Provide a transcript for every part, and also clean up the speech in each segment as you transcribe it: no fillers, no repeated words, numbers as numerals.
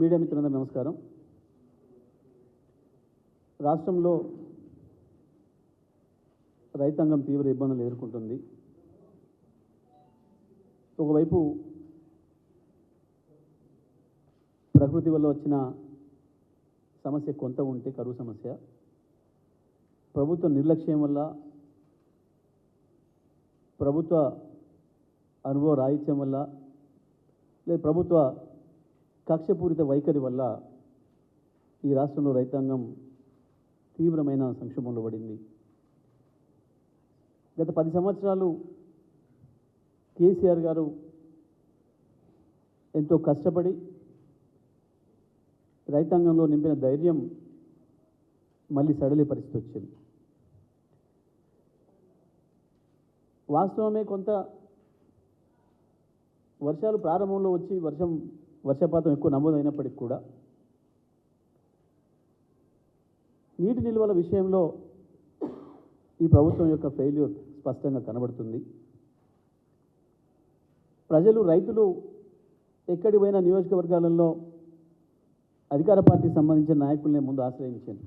Media మిత్రులందరూ నమస్కారం. రాష్ట్రంలో రైతాంగం తీవ్ర ఇబ్బందులు ఎదుర్కొంటుంది. ఒకవైపు ప్రకృతి వల్ల వచ్చిన సమస్య కొంత ఉంటే కరువు సమస్య, ప్రభుత్వ నిర్లక్ష్యం వల్ల, ప్రభుత్వ అనుభవ రాహిత్యం వల్ల, లేదా ప్రభుత్వ కక్షపూరిత వైఖరి వల్ల ఈ రాష్ట్రంలో రైతాంగం తీవ్రమైన సంక్షోభంలో పడింది. గత 10 సంవత్సరాలు కేసీఆర్ గారు ఎంతో కష్టపడి రైతాంగంలో నింపిన ధైర్యం మళ్ళీ సడలే పరిస్థితి వచ్చింది. వాస్తవమే, కొంత వర్షాలు ప్రారంభంలో వచ్చి వర్షపాతం ఎక్కువ నమోదైనప్పటికీ కూడా నీటి నిల్వల విషయంలో ఈ ప్రభుత్వం యొక్క ఫెయిల్యూర్ స్పష్టంగా కనబడుతుంది. ప్రజలు, రైతులు ఎక్కడికి పోయిన నియోజకవర్గాలలో అధికార పార్టీకి సంబంధించిన నాయకులనే ముందు ఆశ్రయించింది.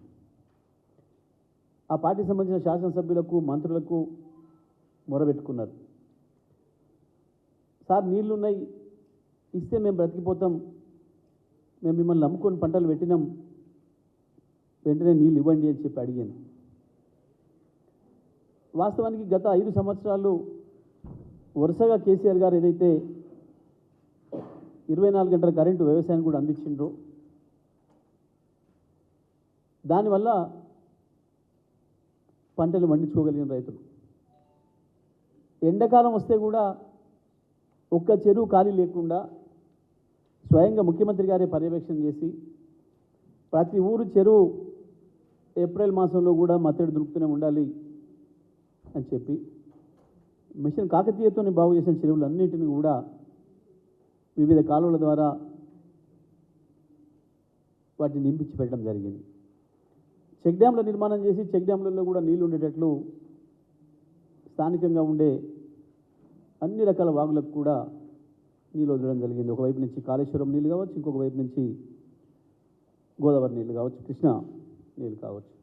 ఆ పార్టీకి సంబంధించిన శాసనసభ్యులకు, మంత్రులకు మొరబెట్టుకున్నారు. సార్, నీళ్లున్నాయి, ఇస్తే మేము బ్రతికిపోతాం, మేము మిమ్మల్ని నమ్ముకొని పంటలు పెట్టినాం, వెంటనే నీళ్ళు ఇవ్వండి అని చెప్పి అడిగాను. వాస్తవానికి గత 5 సంవత్సరాలు వరుసగా కేసీఆర్ గారు ఏదైతే 24 గంటల కరెంటు వ్యవసాయాన్ని కూడా అందించిండ్రో, దానివల్ల పంటలు పండించుకోగలిగిన రైతులు. ఎండాకాలం వస్తే కూడా ఒక్క చెరువు ఖాళీ లేకుండా స్వయంగా ముఖ్యమంత్రి గారే పర్యవేక్షణ చేసి ప్రతి ఊరు చెరువు ఏప్రిల్ మాసంలో కూడా మత్తడి దొరుకుతూనే ఉండాలి అని చెప్పి మిషన్ కాకతీయతో బాగు చేసిన చెరువులన్నింటినీ కూడా వివిధ కాలువల ద్వారా వాటిని నింపించి పెట్టడం జరిగింది. చెక్ డ్యాంల నిర్మాణం చేసి చెక్ డ్యాంలలో కూడా నీళ్లు ఉండేటట్లు స్థానికంగా ఉండే అన్ని రకాల వాగులకు కూడా నీళ్ళు వదలడం జరిగింది. ఒకవైపు నుంచి కాళేశ్వరం నీళ్ళు కావచ్చు, ఇంకొక వైపు నుంచి గోదావరి నీళ్ళు కావచ్చు, కృష్ణా నీళ్ళు కావచ్చు,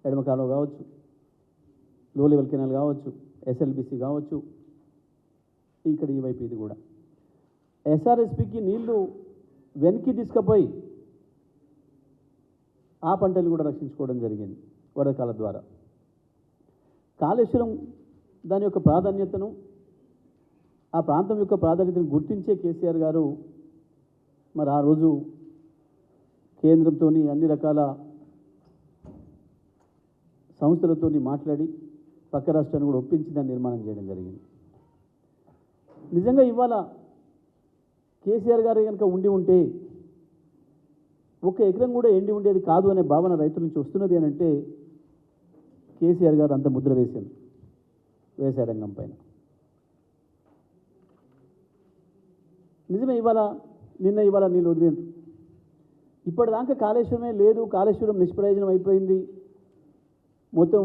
ఎడమ కాలువ కావచ్చు, లో లెవెల్ కెనాల్ కావచ్చు, ఎస్ఎల్బిసి కావచ్చు, ఇక్కడ ఈ వైపు ఇది కూడా ఎస్ఆర్ఎస్పికి నీళ్లు వెనక్కి తీసుకుపోయి ఆ పంటలు కూడా రక్షించుకోవడం జరిగింది వరదకాల ద్వారా. కాళేశ్వరం దాని యొక్క ప్రాధాన్యతను, ఆ ప్రాంతం యొక్క ప్రాధాన్యతను గుర్తించే కేసీఆర్ గారు మరి ఆ రోజు కేంద్రంతో అన్ని రకాల సంస్థలతో మాట్లాడి పక్క రాష్ట్రాన్ని కూడా ఒప్పించి దాన్ని నిర్మాణం చేయడం జరిగింది. నిజంగా ఇవాళ కేసీఆర్ గారు కనుక ఉండి ఉంటే ఒక్క ఎకరం కూడా ఎండి ఉండేది కాదు అనే భావన రైతుల నుంచి వస్తున్నది అని అంటే కేసీఆర్ గారు అంత ముద్ర వేశారు వ్యవసాయ రంగం పైన. నిజమే, నిన్న నీళ్ళు వదిలేరు. ఇప్పటిదాకా కాళేశ్వరమే లేదు, కాళేశ్వరం నిష్ప్రయోజనం అయిపోయింది, మొత్తం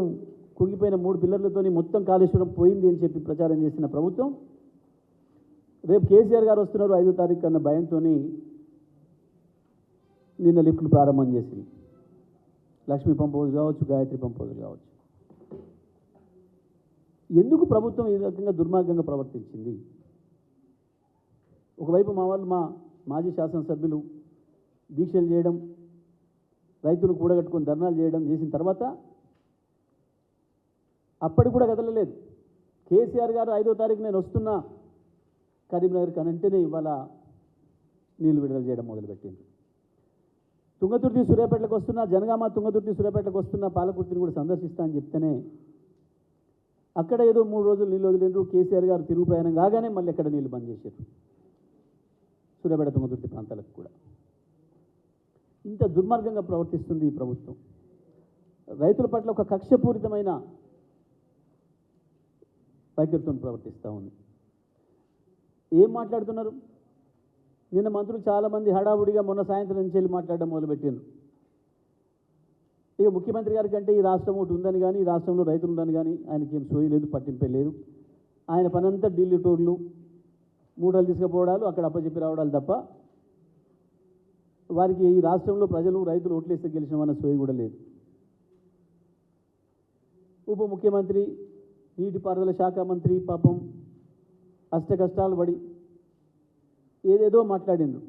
కుంగిపోయిన 3 పిల్లర్లతో మొత్తం కాళేశ్వరం పోయింది అని చెప్పి ప్రచారం చేసిన ప్రభుత్వం రేపు కేసీఆర్ గారు వస్తున్నారు 5వ తారీఖు అన్న భయంతో నిన్న లిఫ్ట్లు ప్రారంభం చేసింది. లక్ష్మీ పంప్ హౌస్ కావచ్చు, గాయత్రి పంప్ హౌస్ కావచ్చు. ఎందుకు ప్రభుత్వం ఈ రకంగా దుర్మార్గంగా ప్రవర్తించింది? ఒకవైపు మా మాజీ శాసనసభ్యులు దీక్షలు చేయడం, రైతులు కూడగట్టుకొని ధర్నాలు చేసిన తర్వాత అప్పటికి కూడా కదలలేదు. కేసీఆర్ గారు 5వ తారీఖు నేను వస్తున్నా కరీంనగర్ కనంటేనే ఇవాళ నీళ్లు విడుదల చేయడం మొదలుపెట్టింది. తుంగతుర్తి సూర్యాపేటలకు వస్తున్నా, జనగామ తుంగతుర్తి సూర్యాపేటకు వస్తున్నా, పాలకుర్తిని కూడా సందర్శిస్తా అని చెప్తేనే అక్కడ ఏదో 3 రోజులు నీళ్ళు వదిలేరు. కేసీఆర్ గారు తిరుగు ప్రయాణం కాగానే మళ్ళీ ఎక్కడ నీళ్ళు బంద్ చేశారు సూర్యాపేట తుంగతుర్తి ప్రాంతాలకు కూడా. ఇంత దుర్మార్గంగా ప్రవర్తిస్తుంది ఈ ప్రభుత్వం. రైతుల పట్ల ఒక కక్షపూరితమైన వైఖరితో ప్రవర్తిస్తూ ఉంది. ఏం మాట్లాడుతున్నారు? నిన్న మంత్రులు చాలామంది హడావుడిగా మొన్న సాయంత్రం నుంచి వెళ్ళి మాట్లాడడం మొదలుపెట్టారు. ఇక ముఖ్యమంత్రి గారి కంటే ఈ రాష్ట్రం ఒకటి ఉందని కానీ, ఈ రాష్ట్రంలో రైతులు ఉందని కానీ ఆయనకి ఏం సోయి లేదు, పట్టింపే లేదు. ఆయన పనంతా ఢిల్లీ టూర్లు, మూటలు తీసుకుపోవడాలు, అక్కడ అప్పచెప్పి రావడాలు తప్ప వారికి ఈ రాష్ట్రంలో ప్రజలు రైతులు ఓట్లేస్తే గెలిచినామన్న సోయి కూడా లేదు. ఉప ముఖ్యమంత్రి నీటిపారుదల శాఖ మంత్రి పాపం అష్ట కష్టాలు పడి ఏదేదో మాట్లాడిండ్రు.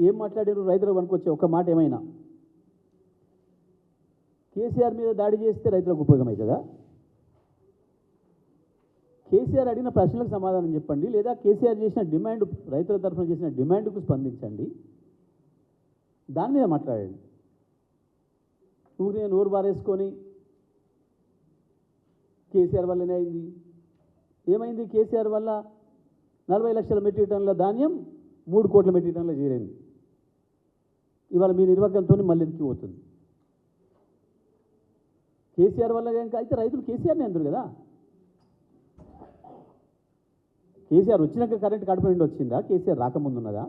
ఏం మాట్లాడిండ్రు రైతులకు పనికొచ్చే ఒక మాట ఏమైనా? కేసీఆర్ మీద దాడి చేస్తే రైతులకు ఉపయోగం అవుతుందా? కేసీఆర్ అడిగిన ప్రశ్నలకు సమాధానం చెప్పండి, లేదా కేసీఆర్ చేసిన డిమాండ్, రైతుల తరఫున చేసిన డిమాండ్కు స్పందించండి, దాని మీద మాట్లాడండి. ఊరికే నోరు బారేసుకొని కేసీఆర్ వల్లనే అయింది, ఏమైంది కేసీఆర్ వల్ల 40 లక్షల మెట్రిక్ టన్నుల ధాన్యం 3 కోట్ల మెట్రిక్ టన్నుల చేరింది. ఇవాళ మీ నిర్వాహకంతో మళ్ళీ వెనక్కి పోతుంది. కేసీఆర్ వల్ల కనుక అయితే రైతులు కేసీఆర్ని అందరు కదా. కేసీఆర్ వచ్చినాక కరెంట్ కడుపు నిండి వచ్చిందా? కేసీఆర్ రాకముందున్నదా?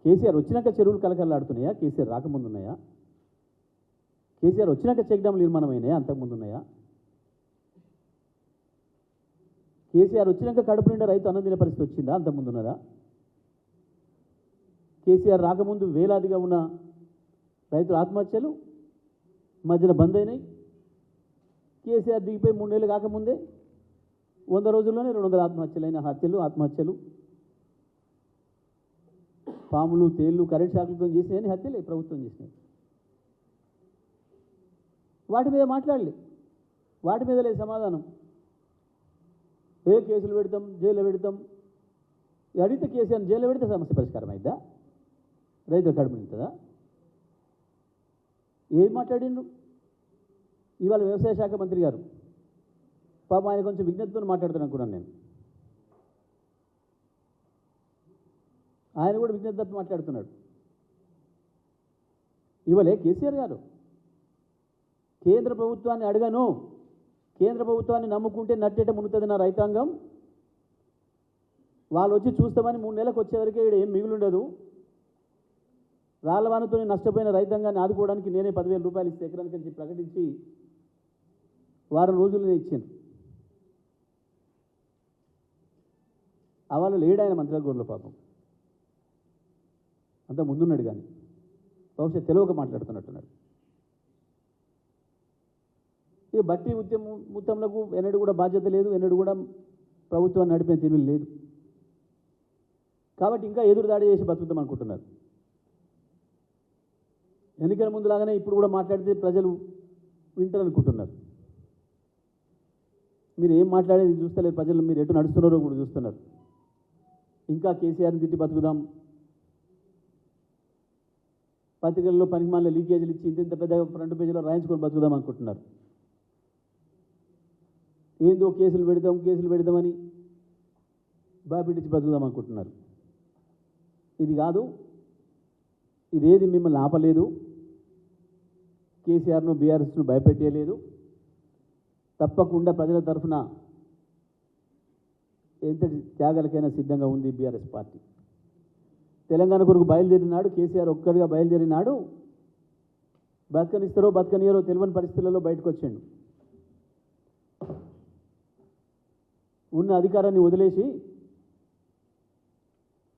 కేసీఆర్ వచ్చినాక చెరువులు కలకల్లాడుతున్నాయా? కేసీఆర్ రాకముందున్నాయా? కేసీఆర్ వచ్చినాక చెక్ డ్యామ్లు నిర్మాణమైనాయా? అంతకుముందు ఉన్నాయా? కేసీఆర్ వచ్చినాక కడుపు నిండా రైతు అన్నం తినే పరిస్థితి వచ్చిందా? అంతకుముందు ఉన్నదా? కేసీఆర్ రాకముందు వేలాదిగా ఉన్న రైతుల ఆత్మహత్యలు మధ్యన బంద్ అయినాయి. కేసీఆర్ దిగిపోయి 3 నెలలు కాకముందే 100 రోజుల్లోనే 200 ఆత్మహత్యలు, పాములు, తేళ్లు, కరెంట్ షాకులతో చేసినాయని హత్యలే ప్రభుత్వం చేసినాయి. వాటి మీద మాట్లాడలే, వాటి మీద లేదు సమాధానం. కేసులు పెడతాం, జైల్లో పెడతాం, అడిగితే కేసీఆర్ జైల్లో పెడితే సమస్య పరిష్కారం అయిద్దా? రైతులు కడుపు నిండుతుందా? ఏది మాట్లాడిండు? ఇవాళ వ్యవసాయ శాఖ మంత్రి గారు పాపం ఆయన కొంచెం విజ్ఞతతో మాట్లాడుతాను అనుకున్నాను నేను. ఆయన కూడా విజ్ఞతతో మాట్లాడుతున్నాడు. ఇవాళే కేసీఆర్ గారు కేంద్ర ప్రభుత్వాన్ని అడగను, కేంద్ర ప్రభుత్వాన్ని నమ్ముకుంటే నట్టేట మునుతుంది నా రైతాంగం, వాళ్ళు వచ్చి చూస్తామని 3 నెలలకు వచ్చేవరకే ఇక్కడ ఏం మిగులుండదు, రాళ్ళవానతో నష్టపోయిన రైతాంగాన్ని ఆదుకోవడానికి నేనే 10,000 రూపాయలు ఇస్తే ఎకరానికి అని ప్రకటించి వారం రోజులనే ఇచ్చాను. వాళ్ళు లేడు ఆయన మంత్రిగూడలో పాపం, అంతా ముందున్నాడు కానీ బహుశా తెలియక మాట్లాడుతున్నట్టున్నాడు. ఇక బట్టి ఉద్యమంలకు ఎన్నడూ కూడా బాధ్యత లేదు, ఎన్నడూ కూడా ప్రభుత్వాన్ని నడిపే తెలివి లేదు. కాబట్టి ఇంకా ఎదురు దాడి చేసి బతుకుతాం అనుకుంటున్నారు. ఎన్నికల ముందులాగానే ఇప్పుడు కూడా మాట్లాడితే ప్రజలు వింటారనుకుంటున్నారు. మీరు ఏం మాట్లాడేది చూస్తలేదు ప్రజలు, మీరు ఎటు నడుస్తున్నారో కూడా చూస్తున్నారు. ఇంకా కేసీఆర్ని తిట్టి బతుకుదాం, పత్రికల్లో పనికిమాల లీకేజీలు ఇచ్చి ఇంత పెద్ద ఫ్రంట్ పేజీలో రాయించుకొని బతుకుదాం అనుకుంటున్నారు. ఏందో కేసులు పెడదామని భయపెట్టించి బతుకుదాం అనుకుంటున్నారు. ఇది కాదు, ఇదేది మిమ్మల్ని ఆపలేదు, కేసీఆర్ను బీఆర్ఎస్ను భయపెట్టేయలేదు. తప్పకుండా ప్రజల తరఫున ఎంతటి త్యాగాలకైనా సిద్ధంగా ఉంది బీఆర్ఎస్ పార్టీ. తెలంగాణ కొరకు బయలుదేరినాడు కేసీఆర్, ఒక్కడిగా బయలుదేరినాడు. బతకనిస్తారో బతకనియరో తెలియని పరిస్థితులలో బయటకు వచ్చాడు. ఉన్న అధికారాన్ని వదిలేసి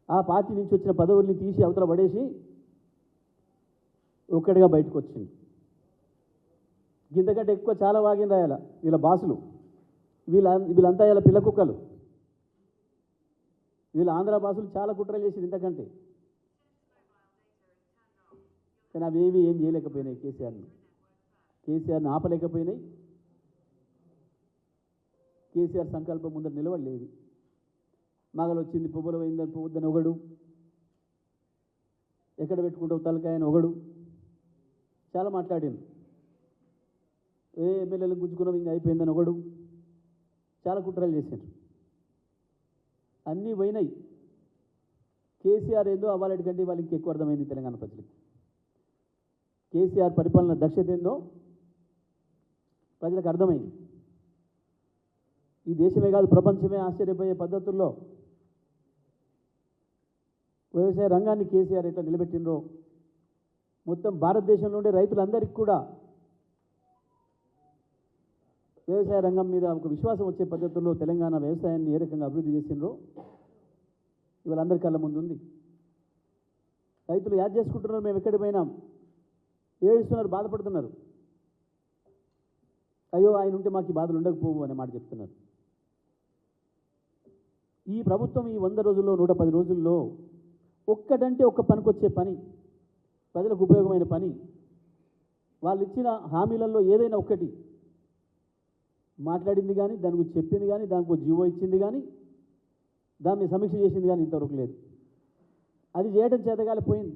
ఆ పార్టీ నుంచి వచ్చిన పదవుల్ని తీసి అవతల పడేసి ఒక్కడిగా బయటకు వచ్చింది. ఇంతకంటే ఎక్కువ చాలా వాగింది రాయాల వీళ్ళ బాసులు, వీళ్ళంతా ఇలా పిల్ల కుక్కలు. వీళ్ళ ఆంధ్ర బాసులు చాలా కుట్రలు చేసింది ఇంతకంటే, కానీ అవేవి ఏం చేయలేకపోయినాయి. కేసీఆర్ని ఆపలేకపోయినాయి. కేసీఆర్ సంకల్పం ముందర నిలవడలేదు. మగలు వచ్చింది పువ్వులు పోయిందని పువ్వుద్దని ఒకడు, ఎక్కడ పెట్టుకుంటావు తలకాయని ఒకడు, చాలా మాట్లాడింది. ఎమ్మెల్యేలు గుంజుకున్నాం ఇంకా అయిపోయిందని ఒకడు, చాలా కుట్రలు చేశారు. అన్నీ పోయినాయి. కేసీఆర్ ఏందో అవ్వాలటి కంటే వాళ్ళకి ఇంకెక్కువ అర్థమైంది తెలంగాణ ప్రజలకి. కేసీఆర్ పరిపాలన దక్షత ఏందో ప్రజలకు అర్థమైంది. ఈ దేశమే కాదు ప్రపంచమే ఆశ్చర్యపోయే పద్ధతుల్లో వ్యవసాయ రంగాన్ని కేసీఆర్ ఎట్లా నిలబెట్టినరో, మొత్తం భారతదేశంలో ఉండే రైతులందరికీ కూడా వ్యవసాయ రంగం మీద ఒక విశ్వాసం వచ్చే పద్ధతుల్లో తెలంగాణ వ్యవసాయాన్ని ఏ రకంగా అభివృద్ధి చేసినరో ఇవాళ అందరి కళ్ళ ముందు ఉంది. రైతులు యాద్ చేసుకుంటున్నారు, మేము ఎక్కడికి పోయినాం, ఏడుస్తున్నారు, బాధపడుతున్నారు. అయ్యో ఆయన ఉంటే మాకు ఈ బాధలు ఉండకపోవు అనే మాట చెప్తున్నారు. ఈ ప్రభుత్వం ఈ 100 రోజుల్లో 110 రోజుల్లో ఒక్కటంటే ఒక్క పనికొచ్చే పని, ప్రజలకు ఉపయోగమైన పని, వాళ్ళు ఇచ్చిన హామీలలో ఏదైనా ఒక్కటి మాట్లాడింది కానీ, దాని గురించి చెప్పింది కానీ, దానికి జీవో ఇచ్చింది కానీ, దాన్ని సమీక్ష చేసింది కానీ ఇంతవరకు లేదు. అది చేయడం చేతగాలిపోయింది.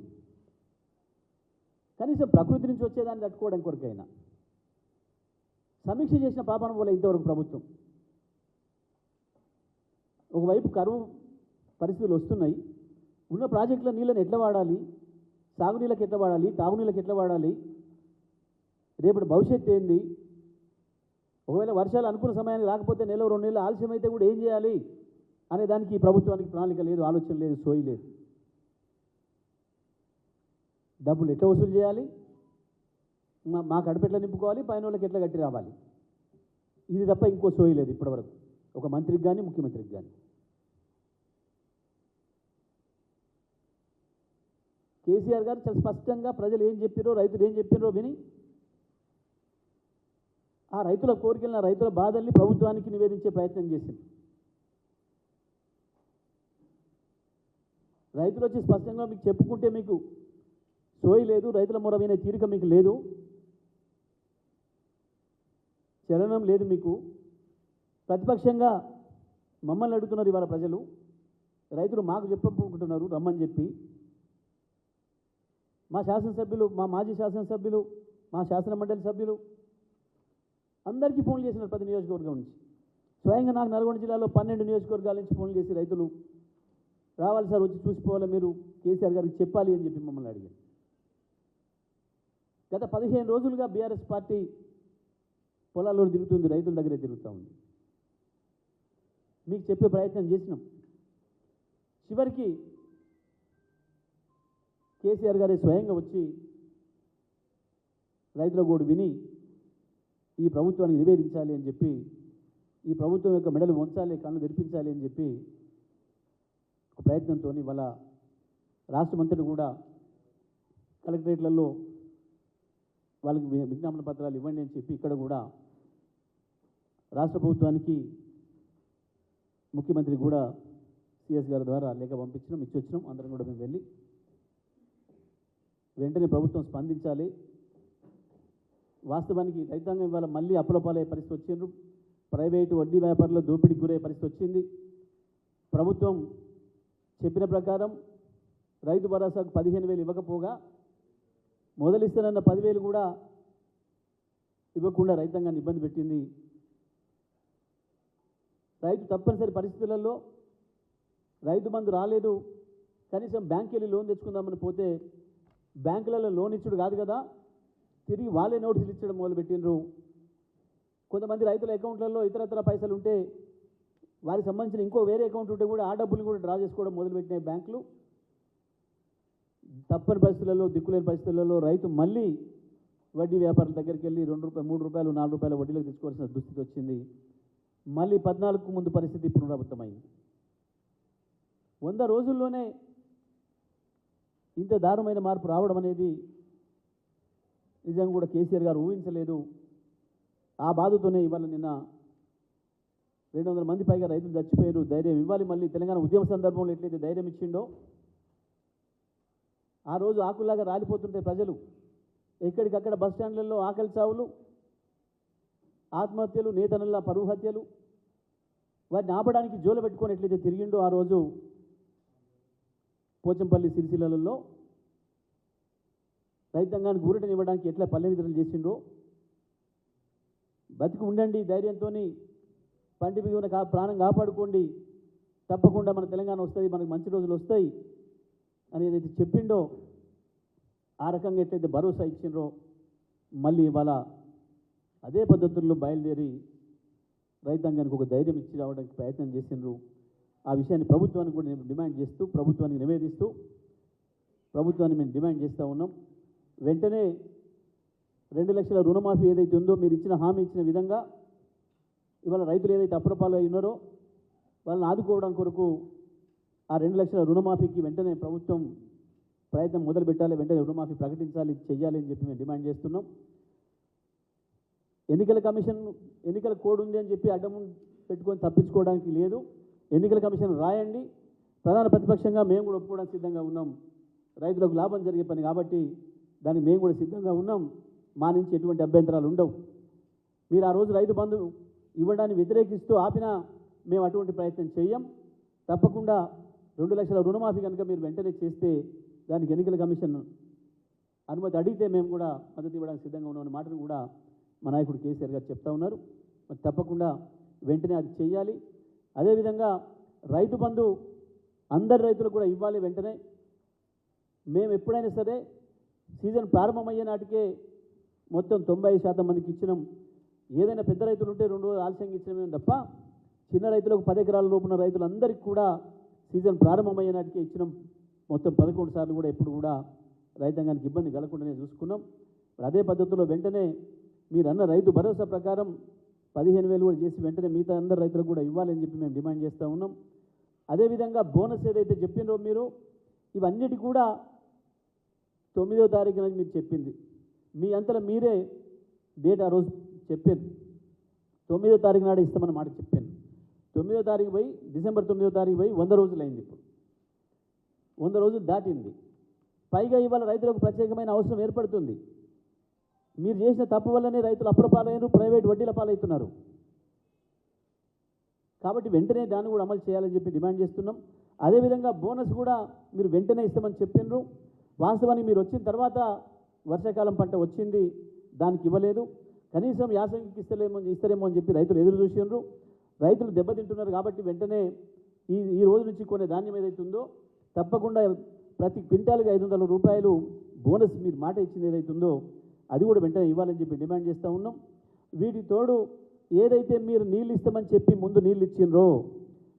కనీసం ప్రకృతి నుంచి వచ్చేదాన్ని తట్టుకోవడం కొరకైనా సమీక్ష చేసిన పాపన వల్ల ఇంతవరకు ప్రభుత్వం. ఒకవైపు కరువు పరిస్థితులు వస్తున్నాయి, ఉన్న ప్రాజెక్టుల నీళ్ళని ఎట్లా వాడాలి, సాగునీళ్ళకి ఎట్లా వాడాలి, తాగునీళ్ళకి ఎట్లా వాడాలి, రేపటి భవిష్యత్తు ఏంది, ఒకవేళ వర్షాలు అనుకున్న సమయానికి రాకపోతే నెల 2 నెలలు ఆలస్యం అయితే కూడా ఏం చేయాలి అనే దానికి ఈ ప్రభుత్వానికి ప్రణాళిక లేదు, ఆలోచన లేదు, సోయి లేదు. డబ్బులు ఎట్లా వసూలు చేయాలి, మా కడుపు ఎట్లా నింపుకోవాలి, పైన వాళ్ళకి ఎట్లా కట్టి రావాలి, ఇది తప్ప ఇంకో సోయి లేదు ఇప్పటివరకు ఒక మంత్రికి కానీ ముఖ్యమంత్రికి కానీ. కేసీఆర్ గారు చాలా స్పష్టంగా ప్రజలు ఏం చెప్పారో, రైతులు ఏం చెప్పారో విని ఆ రైతుల కోరికలను, రైతుల బాధల్ని ప్రభుత్వానికి నివేదించే ప్రయత్నం చేసింది. రైతులు వచ్చి స్పష్టంగా మీకు చెప్పుకుంటే మీకు సోయి లేదు, రైతుల మొర వినే తీరిక మీకు లేదు, చలనం లేదు మీకు. ప్రతిపక్షంగా మమ్మల్ని అడుగుతున్నారు ఇవాళ ప్రజలు, రైతులు మాకు చెప్పనుకుంటున్నారు రమ్మని చెప్పి. మా శాసనసభ్యులు, మా మాజీ శాసనసభ్యులు, మా శాసనమండలి సభ్యులు అందరికీ ఫోన్లు చేసినారు ప్రతి నియోజకవర్గం నుంచి. స్వయంగా నాకు నల్గొండ జిల్లాలో 12 నియోజకవర్గాల నుంచి ఫోన్లు చేసి రైతులు రావాలి సార్, వచ్చి చూసిపోవాలి, మీరు కేసీఆర్ గారికి చెప్పాలి అని చెప్పి మమ్మల్ని అడిగారు. గత 15 రోజులుగా బీఆర్ఎస్ పార్టీ పొలాల్లో తిరుగుతుంది, రైతుల దగ్గరే తిరుగుతూ ఉంది. మీకు చెప్పే ప్రయత్నం చేసినాం. చివరికి కేసీఆర్ గారే స్వయంగా వచ్చి రైతుల గోడు విని ఈ ప్రభుత్వానికి నివేదించాలి అని చెప్పి, ఈ ప్రభుత్వం యొక్క మెడలు వంచాలి, కళ్ళు తెరిపించాలి అని చెప్పి ఒక ప్రయత్నంతో వాళ్ళ రాష్ట్రమంతటి కూడా కలెక్టరేట్లలో వాళ్ళకి విజ్ఞాపన పత్రాలు ఇవ్వండి అని చెప్పి ఇక్కడ కూడా రాష్ట్ర ప్రభుత్వానికి ముఖ్యమంత్రి కూడా సిఎస్ గారి ద్వారా లేఖ పంపించడం, ఇచ్చొచ్చినాం. అందరం కూడా మేము వెళ్ళి వెంటనే ప్రభుత్వం స్పందించాలి. వాస్తవానికి రైతాంగం ఇవాళ మళ్ళీ అప్పులపాలయ్యే పరిస్థితి వచ్చిండ్రు. ప్రైవేటు వడ్డీ వ్యాపారులు దోపిడీకి గురయ్యే పరిస్థితి వచ్చింది. ప్రభుత్వం చెప్పిన ప్రకారం రైతు భరోసాకు 15,000 ఇవ్వకపోగా మొదలిస్తానన్న 10,000 కూడా ఇవ్వకుండా రైతాంగాన్ని ఇబ్బంది పెట్టింది. రైతు తప్పనిసరి పరిస్థితులలో రైతు బంధు రాలేదు, కనీసం బ్యాంక్ వెళ్ళి లోన్ తెచ్చుకుందామని పోతే బ్యాంకులలో లోన్ ఇచ్చుడు కాదు కదా, తిరిగి వాళ్ళే నోటీసులు ఇచ్చడం మొదలుపెట్టిండ్రు. కొంతమంది రైతుల అకౌంట్లలో ఇతరత్ర పైసలు ఉంటే వారికి సంబంధించిన ఇంకో వేరే అకౌంట్ ఉంటే కూడా ఆ డబ్బులు కూడా డ్రా చేసుకోవడం మొదలుపెట్టినాయి బ్యాంకులు. తప్పని పరిస్థితులలో, దిక్కులేని పరిస్థితులలో రైతు మళ్ళీ వడ్డీ వ్యాపారుల దగ్గరికి వెళ్ళి 2 రూపాయలు, 3 రూపాయలు, 4 రూపాయల వడ్డీలకు తీసుకోవాల్సిన దుస్థితి వచ్చింది. మళ్ళీ 14కు ముందు పరిస్థితి పునరావృతమైంది. 100 రోజుల్లోనే ఇంత దారుణమైన మార్పు రావడం అనేది నిజంగా కూడా కేసీఆర్ గారు ఊహించలేదు. ఆ బాధతోనే ఇవాళ నిన్న 200 మంది పైగా రైతులు చచ్చిపోయారు. ధైర్యం ఇవ్వాలి. మళ్ళీ తెలంగాణ ఉద్యమ సందర్భంలో ఎట్లయితే ధైర్యం ఇచ్చిండో, ఆ రోజు ఆకుల్లాగా రాలిపోతుంటే ప్రజలు, ఎక్కడికక్కడ బస్టాండ్లలో ఆకలి చావులు, ఆత్మహత్యలు, నేతనల్లా పరువు హత్యలు, వాటిని ఆపడానికి జోలు పెట్టుకొని ఎట్లయితే తిరిగిండో ఆ రోజు పోచంపల్లి, సిరిసిల్లలో రైతాంగానికి ఊరటనివ్వడానికి ఎట్లా పల్లె విధులు చేసిండ్రో, బతికి ఉండండి ధైర్యంతో, పంటి బిగున ప్రాణం కాపాడుకోండి, తప్పకుండా మన తెలంగాణ వస్తుంది, మనకు మంచి రోజులు వస్తాయి అని ఏదైతే చెప్పిండో, ఆ రకంగా ఎట్లయితే భరోసా ఇచ్చిండ్రో, మళ్ళీ ఇవాళ అదే పద్ధతుల్లో బయలుదేరి రైతాంగానికి ఒక ధైర్యం ఇచ్చి రావడానికి ప్రయత్నం చేసిండ్రు. ఆ విషయాన్ని ప్రభుత్వానికి కూడా డిమాండ్ చేస్తూ, ప్రభుత్వానికి నివేదిస్తూ, ప్రభుత్వాన్ని మేము డిమాండ్ చేస్తూ ఉన్నాం. వెంటనే 2 లక్షల రుణమాఫీ ఏదైతే ఉందో, మీరు ఇచ్చిన హామీ ఇచ్చిన విధంగా ఇవాళ రైతులు ఏదైతే అప్పులపాలు అయి ఉన్నారో వాళ్ళని ఆదుకోవడం కొరకు ఆ 2 లక్షల రుణమాఫీకి వెంటనే ప్రభుత్వం ప్రయత్నం మొదలు పెట్టాలి, వెంటనే రుణమాఫీ ప్రకటించాలి, చెయ్యాలి అని చెప్పి మేము డిమాండ్ చేస్తున్నాం. ఎన్నికల కమిషన్ ఎన్నికల కోడ్ ఉంది అని చెప్పి అడ్డం పెట్టుకొని తప్పించుకోవడానికి లేదు. ఎన్నికల కమిషన్ రాయండి, ప్రధాన ప్రతిపక్షంగా మేము కూడా ఒప్పుకోవడానికి సిద్ధంగా ఉన్నాం. రైతులకు లాభం జరిగే పని కాబట్టి దానికి మేము కూడా సిద్ధంగా ఉన్నాం. మా నుంచి ఎటువంటి అభ్యంతరాలు ఉండవు. మీరు ఆ రోజు రైతు బంధు ఇవ్వడాన్ని వ్యతిరేకిస్తూ ఆపినా మేము అటువంటి ప్రయత్నం చేయం. తప్పకుండా 2 లక్షల రుణమాఫీ కనుక మీరు వెంటనే చేస్తే దానికి ఎన్నికల కమిషన్ అనుమతి అడిగితే మేము కూడా మద్దతు ఇవ్వడానికి సిద్ధంగా ఉన్నామన్న మాటను కూడా మా నాయకుడు కేసీఆర్ గారు చెప్తా ఉన్నారు. మరి తప్పకుండా వెంటనే అది చేయాలి. అదేవిధంగా రైతు బంధు అందరి రైతులకు కూడా ఇవ్వాలి వెంటనే. మేము ఎప్పుడైనా సరే సీజన్ ప్రారంభమయ్యే నాటికే మొత్తం 95% మందికి ఇచ్చినాం. ఏదైనా పెద్ద రైతులు ఉంటే 2 రోజులు ఆలస్యంగా ఇచ్చినామేమో తప్ప చిన్న రైతులకు 10 ఎకరాల లోపున్న రైతులందరికీ కూడా సీజన్ ప్రారంభమయ్యే నాటికే ఇచ్చినాం. మొత్తం 11 సార్లు కూడా ఎప్పుడు కూడా రైతాంగానికి ఇబ్బంది కలగకుండానే చూసుకున్నాం. మరి అదే పద్ధతిలో వెంటనే మీరు అన్న రైతు భరోసా ప్రకారం 15,000 కూడా చేసి వెంటనే మిగతా అందరు రైతులకు కూడా ఇవ్వాలని చెప్పి మేము డిమాండ్ చేస్తూ ఉన్నాం. అదేవిధంగా బోనస్ ఏదైతే చెప్పినరో మీరు ఇవన్నిటి కూడా 9వ తారీఖున మీరు చెప్పింది మీ అంతలో మీరే డేట్ ఆ రోజు చెప్పాను. 9వ తారీఖు నాడు ఇస్తామన్న మాట చెప్పాను. 9వ తారీఖు పోయి డిసెంబర్ 9వ తారీఖు పోయి 100 రోజులు అయింది. ఇప్పుడు 100 రోజులు దాటింది. పైగా ఇవాళ రైతులకు ప్రత్యేకమైన అవసరం ఏర్పడుతుంది. మీరు చేసిన తప్పు వల్లనే రైతులు అప్రపాలైన ప్రైవేట్ వడ్డీల పాలవుతున్నారు. కాబట్టి వెంటనే దాన్ని కూడా అమలు చేయాలని చెప్పి డిమాండ్ చేస్తున్నాం. అదేవిధంగా బోనస్ కూడా మీరు వెంటనే ఇస్తామని చెప్పినారు. వాస్తవానికి మీరు వచ్చిన తర్వాత వర్షాకాలం పంట వచ్చింది, దానికి ఇవ్వలేదు. కనీసం యాసంగికి ఇస్తారేమో అని చెప్పి రైతులు ఎదురు చూసినారు. రైతులు దెబ్బతింటున్నారు. కాబట్టి వెంటనే ఈ రోజు నుంచి కొనే ధాన్యం ఏదైతే ఉందో తప్పకుండా ప్రతి క్వింటాల్కి 500 రూపాయలు బోనస్ మీరు మాట ఇచ్చింది ఏదైతే ఉందో అది కూడా వెంటనే ఇవ్వాలని చెప్పి డిమాండ్ చేస్తూ ఉన్నాం. వీటి తోడు ఏదైతే మీరు నీళ్ళు ఇస్తామని చెప్పి ముందు నీళ్ళు ఇచ్చినరో,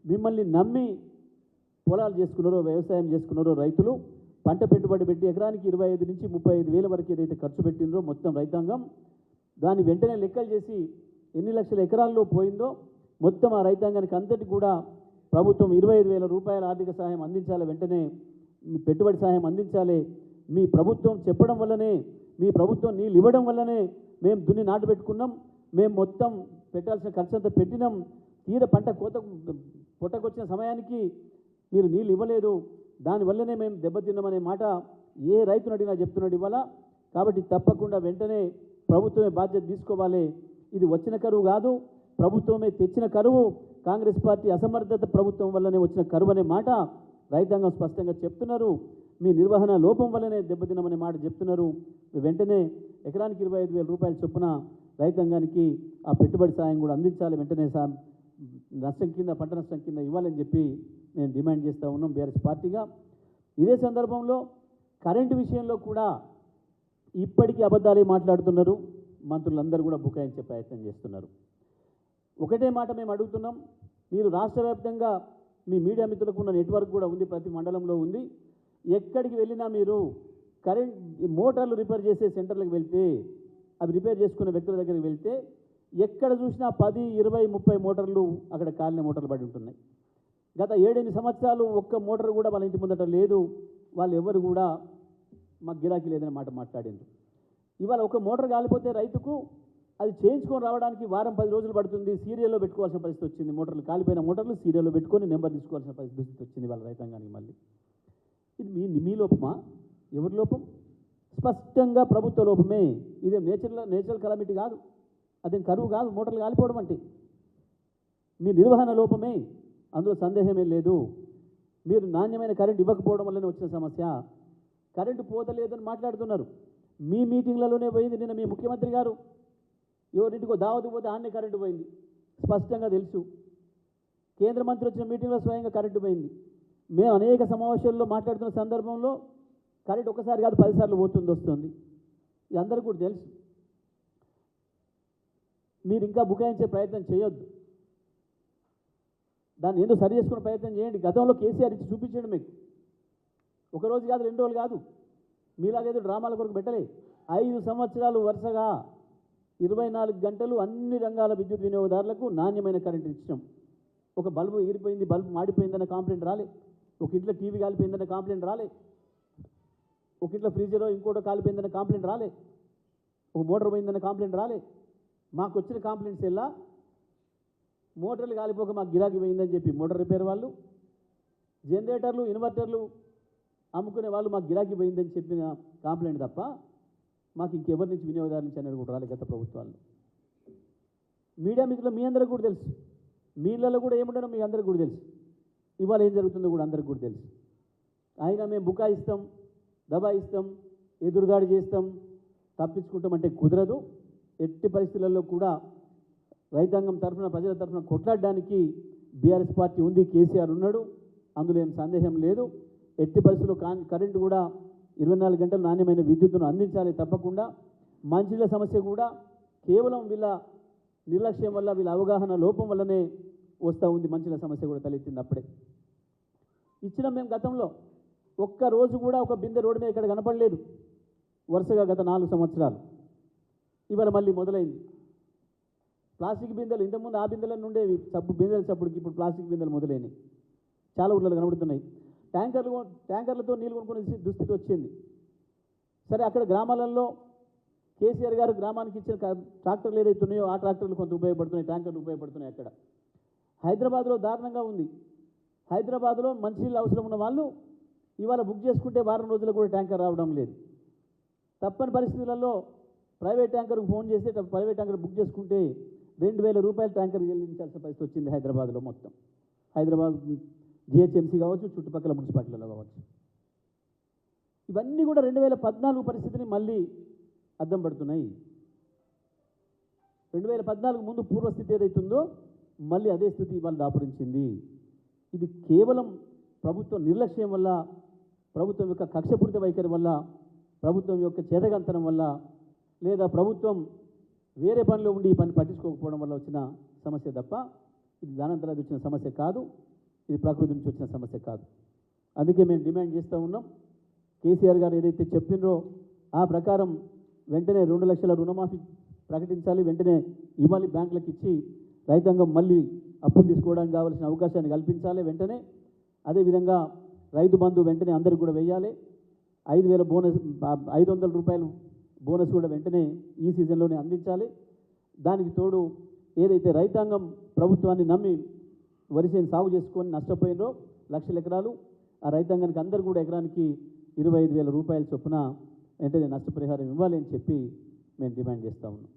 మిమ్మల్ని నమ్మి పొలాలు చేసుకున్నారో, వ్యవసాయం చేసుకున్నారో రైతులు పంట పెట్టుబడి పెట్టి ఎకరానికి 25 నుంచి 35 వేల వరకు ఏదైతే ఖర్చు పెట్టినరో మొత్తం రైతాంగం, దాన్ని వెంటనే లెక్కలు చేసి ఎన్ని లక్షల ఎకరాల్లో పోయిందో మొత్తం ఆ రైతాంగానికి అంతటి కూడా ప్రభుత్వం 25,000 రూపాయల ఆర్థిక సహాయం అందించాలి. వెంటనే మీ పెట్టుబడి సహాయం అందించాలి. మీ ప్రభుత్వం చెప్పడం వల్లనే, మీ ప్రభుత్వం నీళ్ళు ఇవ్వడం వల్లనే మేము దున్ని నాటు పెట్టుకున్నాం. మేము మొత్తం పెట్టాల్సిన ఖర్చు అంతా పెట్టినాం. తీర పంట పొట్టకొచ్చిన సమయానికి మీరు నీళ్ళు ఇవ్వలేదు. దానివల్లనే మేము దెబ్బతిన్నామనే మాట ఏ రైతును అడిగినా చెప్తున్నాడు ఇవాళ. కాబట్టి తప్పకుండా వెంటనే ప్రభుత్వమే బాధ్యత తీసుకోవాలి. ఇది వచ్చిన కరువు కాదు, ప్రభుత్వమే తెచ్చిన కరువు. కాంగ్రెస్ పార్టీ అసమర్థత ప్రభుత్వం వల్లనే వచ్చిన కరువు అనే మాట రైతాంగం స్పష్టంగా చెప్తున్నారు. మీ నిర్వహణ లోపం వల్లనే దెబ్బతిన్నామనే మాట చెప్తున్నారు. వెంటనే ఎకరానికి 25,000 రూపాయల చొప్పున రైతాంగానికి ఆ పెట్టుబడి సాయం కూడా అందించాలి. వెంటనే నష్టం కింద, పంట నష్టం కింద ఇవ్వాలని చెప్పి నేను డిమాండ్ చేస్తూ ఉన్నాం బీఆర్ఎస్ పార్టీగా. ఇదే సందర్భంలో కరెంటు విషయంలో కూడా ఇప్పటికీ అబద్ధాలే మాట్లాడుతున్నారు. మంత్రులందరూ కూడా బుకాయించే ప్రయత్నం చేస్తున్నారు. ఒకటే మాట మేము అడుగుతున్నాం, మీరు రాష్ట్ర వ్యాప్తంగా మీ మీడియా మిత్రులకు ఉన్న నెట్వర్క్ కూడా ఉంది, ప్రతి మండలంలో ఉంది. ఎక్కడికి వెళ్ళినా మీరు కరెంట్ మోటార్లు రిపేర్ చేసే సెంటర్లకు వెళ్తే, అవి రిపేర్ చేసుకునే వ్యక్తుల దగ్గరికి వెళ్తే ఎక్కడ చూసినా 10, 20, 30 మోటార్లు అక్కడ కాలిన మోటార్లు పడి ఉంటున్నాయి. గత 7-8 సంవత్సరాలు ఒక్క మోటార్ కూడా వాళ్ళ ఇంటి ముందట లేదు. వాళ్ళు ఎవరు కూడా మాకు గిరాకీ లేదనే మాట మాట్లాడింది. ఇవాళ ఒక మోటార్ కాలిపోతే రైతుకు అది చేయించుకొని రావడానికి వారం 10 రోజులు పడుతుంది. సీరియల్లో పెట్టుకోవాల్సిన పరిస్థితి వచ్చింది. మోటార్లు కాలిపోయిన మోటార్లు సీరియల్లో పెట్టుకొని నెంబర్ తీసుకోవాల్సిన పరిస్థితి వచ్చింది వాళ్ళ రైతాంగానికి. మళ్ళీ ఇది మీ లోపమా? ఎవరి లోపం? స్పష్టంగా ప్రభుత్వ లోపమే. ఇదేం నేచురల్ కలామిటీ కాదు, అదేం కరువు కాదు. మోటార్లు కాలిపోవడం అంటే మీ నిర్వహణ లోపమే, అందులో సందేహమే లేదు. మీరు నాణ్యమైన కరెంట్ ఇవ్వకపోవడం వల్లనే వచ్చిన సమస్య. కరెంటు పోతలేదని మాట్లాడుతున్నారు. మీ మీటింగ్లలోనే పోయింది. నిన్న మీ ముఖ్యమంత్రి గారు ఎవరింటికో దావతు పోతే ఆన్నే కరెంటు పోయింది, స్పష్టంగా తెలుసు. కేంద్ర మంత్రి వచ్చిన మీటింగ్లో స్వయంగా కరెంటు పోయింది. మేము అనేక సమావేశాల్లో మాట్లాడుతున్న సందర్భంలో కరెంట్ ఒకసారి కాదు 10 సార్లు వస్తుంది. ఇది అందరికీ కూడా తెలుసు. మీరు ఇంకా బుకాయించే ప్రయత్నం చేయొద్దు. దాన్ని ఏదో సరి చేసుకునే ప్రయత్నం చేయండి. గతంలో కేసీఆర్ ఇచ్చి చూపించండి. మీకు ఒక రోజు కాదు, 2 రోజులు కాదు. మీలాగేదో డ్రామాల కొరకు పెట్టలే. 5 సంవత్సరాలు వరుసగా 24 గంటలు అన్ని రంగాల విద్యుత్ వినియోగదారులకు నాణ్యమైన కరెంటు ఇచ్చినాం. ఒక బల్బు ఎగిరిపోయింది, బల్బు మాడిపోయిందన్న కంప్లైంట్ రాలే. ఒక ఇంట్లో టీవీ కాలిపోయిందన్న కంప్లైంట్ రాలే. ఒక ఇంట్లో ఫ్రీజరో ఇంకోటో కాలిపోయిందన్న కంప్లైంట్ రాలే, ఒక మోటార్ పోయిందన్న కంప్లైంట్ రాలే. మాకు వచ్చిన కంప్లైంట్స్ ఎలా మోటార్లు కాలిపోక మాకు గిరాకీ పోయిందని చెప్పి మోటార్ రిపేర్ వాళ్ళు, జనరేటర్లు ఇన్వర్టర్లు అమ్ముకునే వాళ్ళు మాకు గిరాకీ పోయిందని చెప్పిన కంప్లైంట్ తప్ప మాకు ఇంకెవరి నుంచి వినియోగదారు నుంచి అనేది కూడా రాలే గత ప్రభుత్వాలు. మీడియా మిత్రులు మీ అందరికీ కూడా తెలుసు, మీ ఇళ్ళలో కూడా ఏముండనో మీ అందరికీ కూడా తెలుసు, ఇవాళ ఏం జరుగుతుందో కూడా అందరికీ కూడా తెలుసు. అయినా మేము బుకాయిస్తాం, దబాయిస్తాం, ఎదురుదాడి చేస్తాం, తప్పించుకుంటామంటే కుదరదు. ఎట్టి పరిస్థితులలో కూడా రైతాంగం తరఫున ప్రజల తరఫున కొట్లాడడానికి బీఆర్ఎస్ పార్టీ ఉంది, కేసీఆర్ ఉన్నాడు, అందులో ఏం సందేహం లేదు. ఎట్టి పరిస్థితుల్లో కరెంటు కూడా 24 గంటలు నాణ్యమైన విద్యుత్తును అందించాలి తప్పకుండా. మంచినీళ్ళ సమస్య కూడా కేవలం వీళ్ళ నిర్లక్ష్యం వల్ల, వీళ్ళ అవగాహన లోపం వల్లనే వస్తూ ఉంది. మంచినీళ్ళ సమస్య కూడా తలెత్తింది అప్పుడే. ఇచ్చిన మేము గతంలో ఒక్క రోజు కూడా ఒక బిందె రోడ్డు మీద ఇక్కడ కనపడలేదు వరుసగా గత 4 సంవత్సరాలు. ఇవాళ మళ్ళీ మొదలైంది. ప్లాస్టిక్ బిందెలు ఇంతకుముందు ఆ బిందెలను ఉండేవి, చప్పుడు బిందెలు చప్పుడుకి ఇప్పుడు ప్లాస్టిక్ బిందెలు మొదలైనవి, చాలా ఊళ్ళలో కనబడుతున్నాయి. ట్యాంకర్లతో నీళ్ళు కొనుక్కునే దుస్థితి వచ్చింది. సరే, అక్కడ గ్రామాలలో కేసీఆర్ గారు గ్రామానికి ఇచ్చిన ట్రాక్టర్లు ఏదైతే ఉన్నాయో ఆ ట్రాక్టర్లు కొంత ఉపయోగపడుతున్నాయి, ట్యాంకర్లు ఉపయోగపడుతున్నాయి. అక్కడ హైదరాబాద్లో దారుణంగా ఉంది. హైదరాబాద్లో మంచినీళ్ళు అవసరం ఉన్న వాళ్ళు ఇవాళ బుక్ చేసుకుంటే వారం రోజులు కూడా ట్యాంకర్ రావడం లేదు. తప్పని పరిస్థితులలో ప్రైవేట్ ట్యాంకర్కు ఫోన్ చేస్తే ప్రైవేట్ ట్యాంకర్ బుక్ చేసుకుంటే 2000 రూపాయలు ట్యాంకర్ చెల్లించాల్సిన పరిస్థితి వచ్చింది హైదరాబాద్లో. మొత్తం హైదరాబాద్ జిహెచ్ఎంసీ కావచ్చు, చుట్టుపక్కల మున్సిపాలిటీలలో కావచ్చు. ఇవన్నీ కూడా 2014 పరిస్థితిని మళ్ళీ అద్దం పడుతున్నాయి. 2014 ముందు పూర్వస్థితి ఏదైతుందో మళ్ళీ అదే స్థితి ఇవాళ దాపురించింది. ఇది కేవలం ప్రభుత్వం నిర్లక్ష్యం వల్ల, ప్రభుత్వం యొక్క కక్షపూరిత వైఖరి వల్ల, ప్రభుత్వం యొక్క చేదగంతనం వల్ల, లేదా ప్రభుత్వం వేరే పనిలో ఉండి ఈ పని పట్టించుకోకపోవడం వల్ల వచ్చిన సమస్య తప్ప ఇది దానంతరం వచ్చిన సమస్య కాదు, ఇది ప్రకృతి నుంచి వచ్చిన సమస్య కాదు. అందుకే మేము డిమాండ్ చేస్తూ ఉన్నాం, కేసీఆర్ గారు ఏదైతే చెప్పినరో ఆ ప్రకారం వెంటనే 2 లక్షల రుణమాఫీ ప్రకటించాలి, వెంటనే ఇవ్వాలి, బ్యాంకులకు ఇచ్చి రైతాంగం మళ్ళీ అప్పులు తీసుకోవడానికి కావాల్సిన అవకాశాన్ని కల్పించాలి వెంటనే. అదేవిధంగా రైతు బంధు వెంటనే అందరికీ కూడా వేయాలి. 5000 బోనస్, 500 రూపాయలు బోనస్ కూడా వెంటనే ఈ సీజన్లోనే అందించాలి. దానికి తోడు ఏదైతే రైతాంగం ప్రభుత్వాన్ని నమ్మి వరిసేను సాగు చేసుకొని నష్టపోయినరో 1,00,000 ఎకరాలు, ఆ రైతాంగానికి అందరూ కూడా ఎకరానికి 25,000 రూపాయల చొప్పున వెంటనే నష్టపరిహారం ఇవ్వాలి అని చెప్పి మేము డిమాండ్ చేస్తూ ఉన్నాం.